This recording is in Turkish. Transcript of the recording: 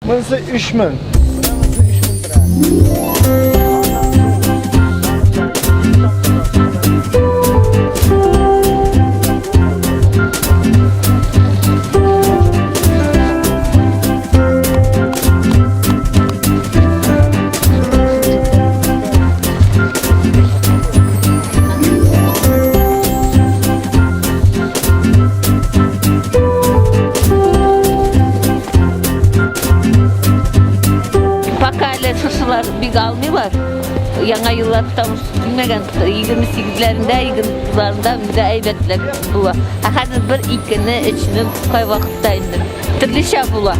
Bunisi 3000. Susular bir kalmıyor var. Yana yıllar tutamız bilmegen 28'lerinde, 29'larında bir de eybetler bula. Hazır bir ikini, üçünü koy vakitte indir. Türlü şey bula.